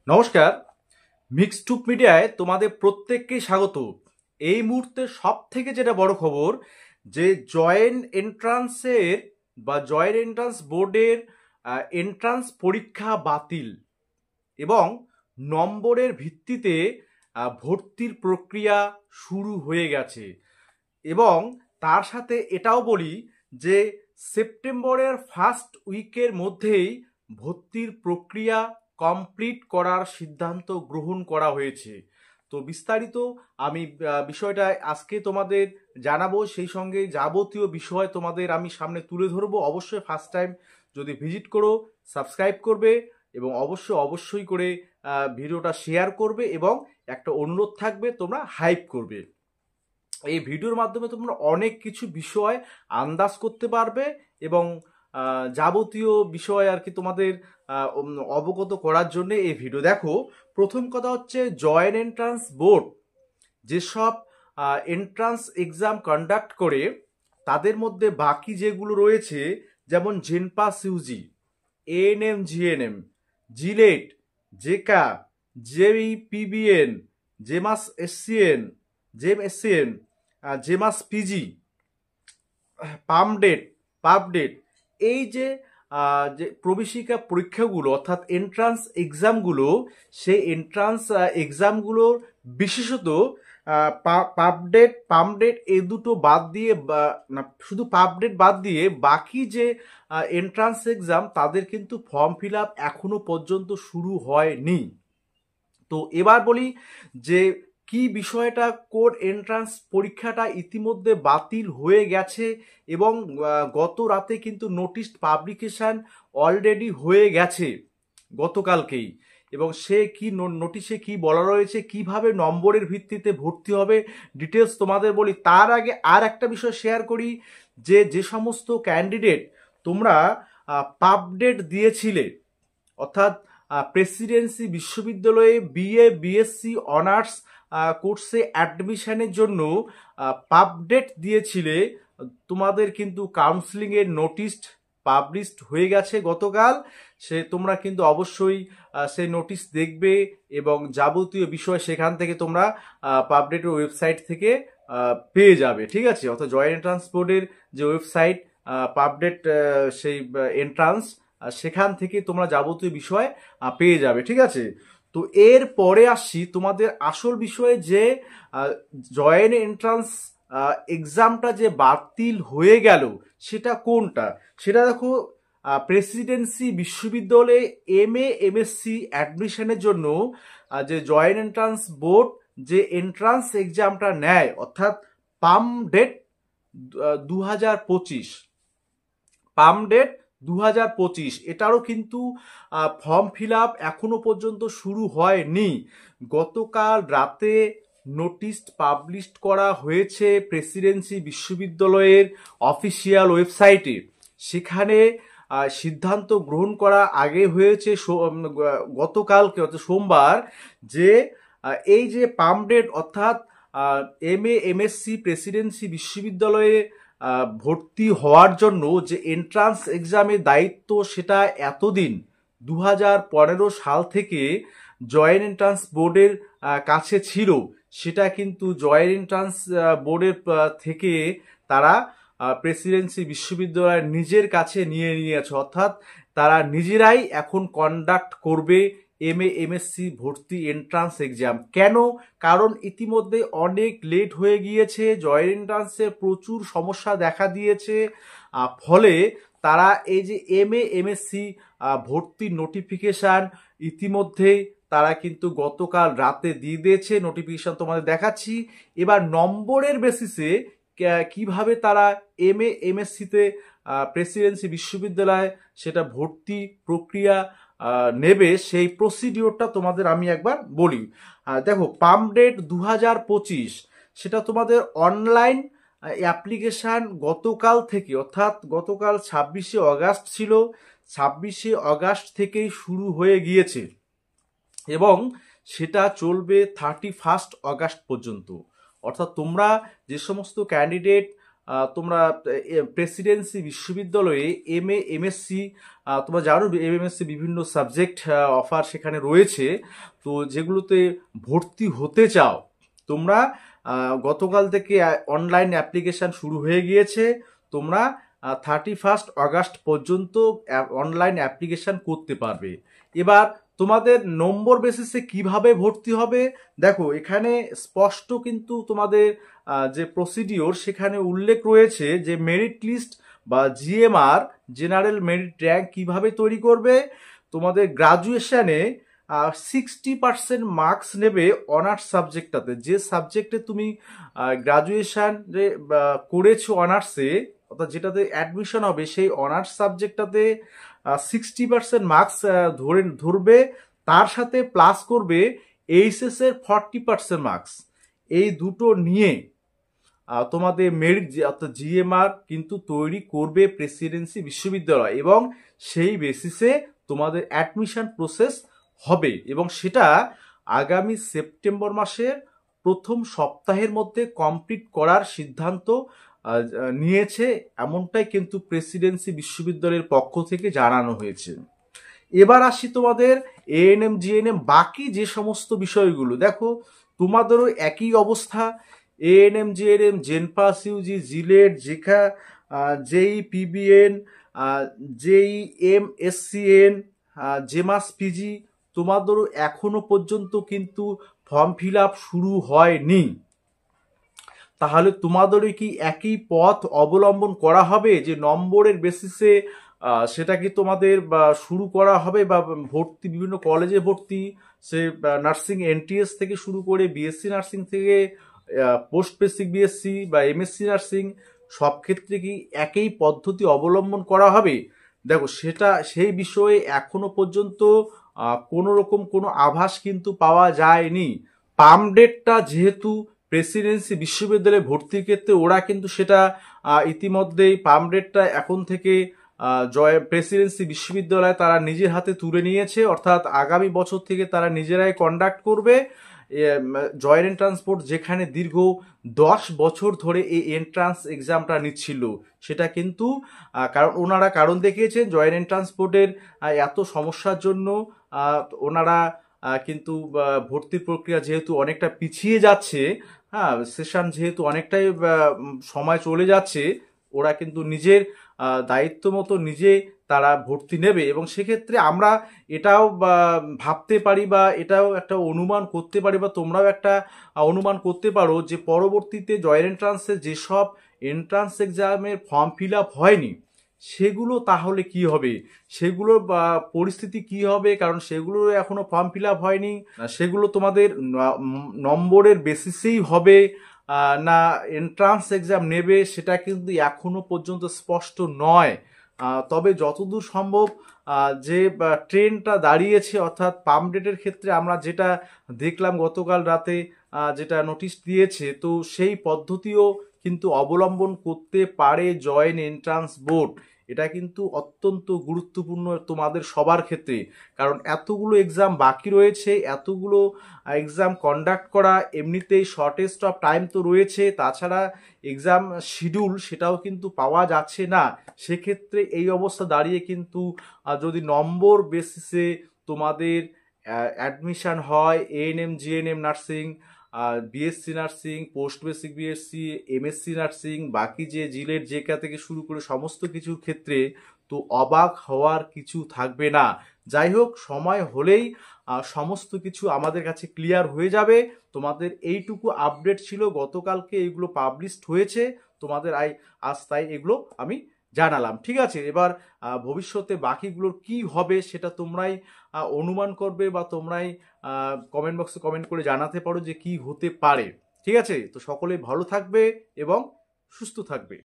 নমস্কার। মিক্সটুপ মিডিয়ায় তোমাদের প্রত্যেককেই স্বাগত। এই মুহূর্তে সব থেকে যেটা বড় খবর যে জয়েন্ট এন্ট্রান্সের বা জয়েন্ট এন্ট্রান্স বোর্ডের এন্ট্রান্স পরীক্ষা বাতিল এবং নম্বরের ভিত্তিতে ভর্তির প্রক্রিয়া শুরু হয়ে গেছে। এবং তার সাথে এটাও বলি যে সেপ্টেম্বরের ফার্স্ট উইকের মধ্যেই ভর্তির প্রক্রিয়া কমপ্লিট করার সিদ্ধান্ত গ্রহণ করা হয়েছে। তো বিস্তারিত আমি বিষয়টা আজকে তোমাদের জানাবো, সেই সঙ্গে যাবতীয় বিষয় তোমাদের আমি সামনে তুলে ধরবো। অবশ্যই ফার্স্ট টাইম যদি ভিজিট করো সাবস্ক্রাইব করবে এবং অবশ্যই করে ভিডিওটা শেয়ার করবে এবং একটা অনুরোধ থাকবে তোমরা হাইপ করবে। এই ভিডিওর মাধ্যমে তোমরা অনেক কিছু বিষয় আন্দাজ করতে পারবে এবং যাবতীয় বিষয় আর কি তোমাদের অবগত করার জন্য এই ভিডিও দেখো। প্রথম কথা হচ্ছে জয়েন্ট এন্ট্রান্স বোর্ড যেসব এন্ট্রান্স এক্সাম কন্ডাক্ট করে তাদের মধ্যে বাকি যেগুলো রয়েছে যেমন জেনপাস ইউজি, এএনএম জিএনএম, জিলেট, জেকা, জেই পিবিএন, জেমাস এসসিএন, জেম এসসিএন, জেমাস পিজি, পাপডেট, এই যে প্রবেশিকা পরীক্ষাগুলো অর্থাৎ এন্ট্রান্স এক্সামগুলো, সেই এন্ট্রান্স এক্সামগুলোর বিশেষত পামডেট এই দুটো বাদ দিয়ে না, শুধু পাপডেট বাদ দিয়ে বাকি যে এন্ট্রান্স এক্সাম তাদের কিন্তু ফর্ম ফিল আপ এখনো পর্যন্ত শুরু হয়নি। তো এবার বলি যে কি বিষয়টা, কোড এন্ট্রান্স পরীক্ষাটা ইতিমধ্যে বাতিল হয়ে গেছে এবং গত রাতে কিন্তু নোটিশ পাবলিকেশন অলরেডি হয়ে গেছে গতকালকেই। এবং সে কি নোটিশে কি বলা রয়েছে, কিভাবে নম্বরের ভিত্তিতে ভর্তি হবে, ডিটেলস তোমাদের বলি। তার আগে আর একটা বিষয় শেয়ার করি যে যে সমস্ত ক্যান্ডিডেট তোমরা পাবডেট দিয়েছিলে অর্থাৎ প্রেসিডেন্সি বিশ্ববিদ্যালয়ে বিএ বিএসসি অনার্স কোর্সে অ্যাডমিশনের জন্য পাবডেট দিয়েছিলে, তোমাদের কিন্তু কাউন্সিলিংয়ের নোটিশ পাবলিশড হয়ে গেছে গতকাল। সে তোমরা কিন্তু অবশ্যই সেই নোটিশ দেখবে এবং যাবতীয় বিষয় সেখান থেকে তোমরা পাবডেটের ওয়েবসাইট থেকে পেয়ে যাবে, ঠিক আছে। অর্থাৎ জয়েন্ট এন্ট্রান্স বোর্ডের যে ওয়েবসাইট পাবডেট সেই এন্ট্রান্স সেখান থেকে তোমরা যাবতীয় বিষয় পেয়ে যাবে, ঠিক আছে। তো এর পরে আসছি তোমাদের আসল বিষয়ে যে জয়েন্ট এন্ট্রান্স এক্সামটা যে বাতিল হয়ে গেল সেটা কোনটা, সেটা দেখো। প্রেসিডেন্সি বিশ্ববিদ্যালয়ে এমএ এমএসসি অ্যাডমিশনের জন্য যে জয়েন্ট এন্ট্রান্স বোর্ড যে এন্ট্রান্স এক্সামটা নেয় অর্থাৎ পামডেট 2025, পামডেট 2025, এটারও কিন্তু ফর্ম ফিল আপ এখনো পর্যন্ত শুরু হয়নি। গতকাল রাতে নোটিশ পাবলিশ করা হয়েছে প্রেসিডেন্সি বিশ্ববিদ্যালয়ের অফিসিয়াল ওয়েবসাইটে। সেখানে সিদ্ধান্ত গ্রহণ করা আগে হয়েছে গতকালকে অর্থাৎ সোমবার, যে এই যে পামডেট অর্থাৎ এমএ এমএসসি প্রেসিডেন্সি বিশ্ববিদ্যালয়ে ভর্তি হওয়ার জন্য যে এন্ট্রান্স এক্সামের দায়িত্ব সেটা এতদিন 2015 সাল থেকে জয়েন্ট এন্ট্রান্স বোর্ডের কাছে ছিল, সেটা কিন্তু জয়েন্ট এন্ট্রান্স বোর্ডের থেকে তারা প্রেসিডেন্সি বিশ্ববিদ্যালয়ের নিজের কাছে নিয়ে নিয়েছে। অর্থাৎ তারা নিজেরাই এখন কন্ডাক্ট করবে এমএ এমএসসি ভর্তি এন্ট্রান্স এক্সাম। কেন? কারণ ইতিমধ্যে অনেক লেট হয়ে গিয়েছে, জয়েন্ট এন্ট্রান্সে প্রচুর সমস্যা দেখা দিয়েছে। ফলে তারা এই যে এমএ এমএসসি ভর্তির নোটিফিকেশান ইতিমধ্যেই তারা কিন্তু গতকাল রাতে দিয়ে দিয়েছে। নোটিফিকেশান তোমাদের দেখাচ্ছি। এবার নম্বরের বেসিসে কিভাবে তারা এমএ এমএসসিতে প্রেসিডেন্সি বিশ্ববিদ্যালয়ে সেটা ভর্তি প্রক্রিয়া নেবে সেই প্রসিডিওরটা তোমাদের আমি একবার বলি। দেখো, পামডেট 2025 সেটা তোমাদের অনলাইন অ্যাপ্লিকেশান গতকাল থেকে অর্থাৎ গতকাল 26শে অগাস্ট ছিল, 26শে অগাস্ট থেকেই শুরু হয়ে গিয়েছে এবং সেটা চলবে 31 অগাস্ট পর্যন্ত। অর্থাৎ তোমরা যে সমস্ত ক্যান্ডিডেট তোমরা প্রেসিডেন্সি বিশ্ববিদ্যালয়ে MA MSc তোমরা জানো MSc বিভিন্ন সাবজেক্ট অফার সেখানে রয়েছে। তো যেগুলোতে ভর্তি হতে চাও তোমরা গতকাল থেকে অনলাইন অ্যাপ্লিকেশান শুরু হয়ে গিয়েছে। তোমরা 31 অগাস্ট পর্যন্ত অনলাইন অ্যাপ্লিকেশান করতে পারবে। এবার তোমাদের নম্বর বেসিসে কিভাবে ভর্তি হবে দেখো, এখানে স্পষ্ট কিন্তু তোমাদের যে প্রসিডিওর সেখানে উল্লেখ রয়েছে যে মেরিট লিস্ট বা GMR জেনারেল মেরিট র্যাঙ্ক কিভাবে তৈরি করবে। তোমাদের গ্রাজুয়েশনে 60% মার্কস নেবে অনার্স সাবজেক্টটাতে, যে সাবজেক্টে তুমি গ্রাজুয়েশন করেছো অনার্সে, অর্থাৎ যেটাতে অ্যাডমিশন হবে সেই অনার্স সাবজেক্টটাতে 60% মার্কস ধরবে, তার সাথে প্লাস করবে এইচএস এর 40% মার্কস। এই দুটো নিয়ে তোমাদের মেরিট অর্থাৎ GMR কিন্তু তৈরি করবে প্রেসিডেন্সি বিশ্ববিদ্যালয়, এবং সেই বেসিসে তোমাদের অ্যাডমিশন প্রসেস হবে, এবং সেটা আগামী সেপ্টেম্বর মাসের প্রথম সপ্তাহের মধ্যে কমপ্লিট করার সিদ্ধান্ত নিয়েছে, এমনটাই কিন্তু প্রেসিডেন্সি বিশ্ববিদ্যালয়ের পক্ষ থেকে জানানো হয়েছে। এবার আসি তোমাদের ANM GNM বাকি যে সমস্ত বিষয়গুলো, দেখো তোমাদেরও একই অবস্থা। ANM GNM, জেনপাস ইউজি, জিলেট, জেখা, JEE PBN, JEE MSCN, JEMAS PG, তোমাদেরও এখনো পর্যন্ত কিন্তু ফর্ম ফিল আপ শুরু হয়নি। তাহলে তোমাদেরও কি একই পথ অবলম্বন করা হবে যে নম্বরের বেসিসে সেটা কি তোমাদের শুরু করা হবে, বা ভর্তি বিভিন্ন কলেজে ভর্তি, সে নার্সিং NTS থেকে শুরু করে BSc নার্সিং থেকে পোস্ট বেসিক BSc বা MSc নার্সিং, সব ক্ষেত্রে কি একই পদ্ধতি অবলম্বন করা হবে? দেখো সেটা সেই বিষয়ে এখনো পর্যন্ত কোনো রকম কোনো আভাস কিন্তু পাওয়া যায়নি। পাম্প ডেটটা যেহেতু প্রেসিডেন্সি বিশ্ববিদ্যালয়ে ভর্তির ক্ষেত্রে ওরা কিন্তু সেটা ইতিমধ্যেই পাম্প ডেটটা এখন থেকে প্রেসিডেন্সি বিশ্ববিদ্যালয় তারা নিজের হাতে তুলে নিয়েছে, অর্থাৎ আগামী বছর থেকে তারা নিজেরাই কন্ডাক্ট করবে। জয়েন্ট এন্ট্রান্স বোর্ড যেখানে দীর্ঘ 10 বছর ধরে এই এন্ট্রান্স এক্সামটা নিচ্ছিল, সেটা কিন্তু কারণ দেখিয়েছেন জয়েন্ট এন্ট্রান্স বোর্ডের এত সমস্যার জন্য ওনারা কিন্তু ভর্তির প্রক্রিয়া যেহেতু অনেকটা পিছিয়ে যাচ্ছে, হ্যাঁ সেশন যেহেতু অনেকটাই সময় চলে যাচ্ছে, ওরা কিন্তু নিজের দায়িত্ব মতো নিজে তারা ভর্তি নেবে, এবং সেক্ষেত্রে আমরা এটাও ভাবতে পারি বা এটাও একটা অনুমান করতে পারি, বা তোমরাও একটা অনুমান করতে পারো যে পরবর্তীতে জয়েন্ট এন্ট্রান্সে যেসব এন্ট্রান্স এক্সামের ফর্ম ফিল আপ হয়নি সেগুলো তাহলে কি হবে, সেগুলোর পরিস্থিতি কি হবে, কারণ সেগুলোর এখনো ফর্ম ফিল আপ হয়নি। সেগুলো তোমাদের নম্বরের বেসিসেই হবে না এন্ট্রান্স এক্সাম নেবে, সেটা কিন্তু এখনো পর্যন্ত স্পষ্ট নয়। তবে যতদূর সম্ভব যে ট্রেনটা দাঁড়িয়েছে, অর্থাৎ পাম্প ডেটের ক্ষেত্রে আমরা যেটা দেখলাম গতকাল রাতে যেটা নোটিশ দিয়েছে, তো সেই পদ্ধতিও কিন্তু অবলম্বন করতে পারে জয়েন্ট এন্ট্রান্স বোর্ড। এটা কিন্তু অত্যন্ত গুরুত্বপূর্ণ তোমাদের সবার ক্ষেত্রে, কারণ এতগুলো এক্সাম বাকি রয়েছে, এতগুলো এক্সাম কন্ডাক্ট করা এমনিতেই শর্টেস্ট অফ টাইম তো রয়েছে, তাছাড়া এক্সাম শিডিউল সেটাও কিন্তু পাওয়া যাচ্ছে না। সেক্ষেত্রে এই অবস্থা দাঁড়িয়ে কিন্তু যদি নম্বর বেসিসে তোমাদের অ্যাডমিশন হয় ANM GNM nursing, BSc nursing, post basic BSc, MSc nursing, বাকি যে জিলেট জেকা থেকে শুরু করে সমস্ত কিছুর ক্ষেত্রে তো অবাক হওয়ার কিছু থাকবে না। যাই হোক, সময় হলেই সমস্ত কিছু আমাদের কাছে ক্লিয়ার হয়ে যাবে। তোমাদের এইটুকু আপডেট ছিল, গতকালকে এইগুলো পাবলিশড হয়েছে তোমাদের আজ, তাই এগুলো আমি জানালাম। ঠিক আছে, এবার ভবিষ্যতে বাকিগুলোর কি হবে সেটা তোমরাই অনুমান করবে, বা তোমরাই কমেন্ট বক্সে কমেন্ট করে জানাতে পারো যে কি হতে পারে। ঠিক আছে, তো সকলেই ভালো থাকবে এবং সুস্থ থাকবে।